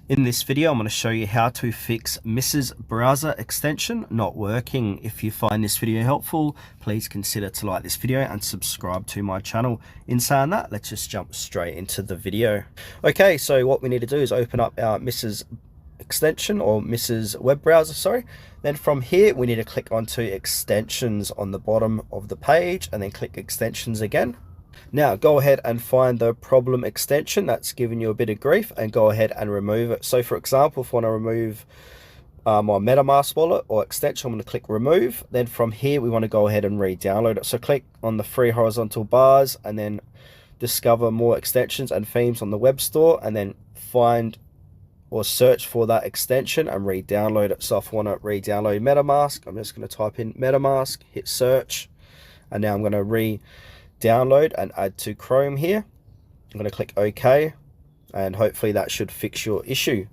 In this video, I'm going to show you how to fix Mrs. Browser extension not working. If you find this video helpful, please consider to like this video and subscribe to my channel. In saying that, let's just jump straight into the video. Okay, so what we need to do is open up our Mrs. extension or Mrs. web browser, sorry. Then from here, we need to click onto extensions on the bottom of the page and then click extensions again. Now go ahead and find the problem extension that's giving you a bit of grief and go ahead and remove it. So for example, if I want to remove my MetaMask wallet or extension, I'm going to click remove. Then from here, we want to go ahead and re-download it. So click on the three horizontal bars and then discover more extensions and themes on the web store, and then find or search for that extension and re-download it. So if I want to re-download MetaMask, I'm just going to type in MetaMask, hit search, and now I'm going to re-download and add to Chrome here. I'm going to click OK, and hopefully that should fix your issue.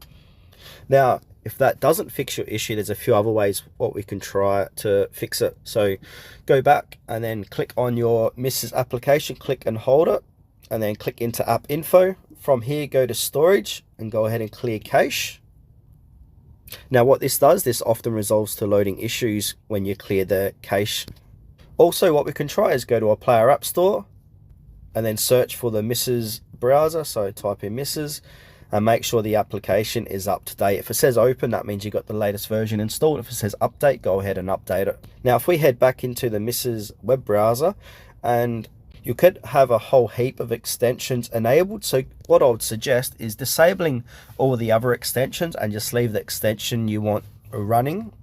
Now, if that doesn't fix your issue, there's a few other ways what we can try to fix it. So go back and then click on your Mrs. application, click and hold it, and then click into app info. From here, go to storage and go ahead and clear cache. Now what this does, this often resolves to loading issues when you clear the cache. Also, what we can try is go to a player app store and then search for the Mrs. browser. So type in Mrs. and make sure the application is up to date. If it says open, that means you got the latest version installed. If it says update, go ahead and update it. Now, if we head back into the Mrs. web browser, and you could have a whole heap of extensions enabled. So what I would suggest is disabling all the other extensions and just leave the extension you want running,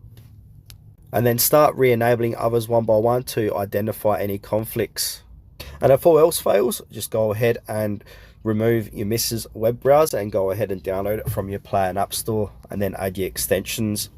and then start re-enabling others one by one to identify any conflicts. And if all else fails, just go ahead and remove your Mrs. web browser and go ahead and download it from your Play and App Store, and then add your extensions.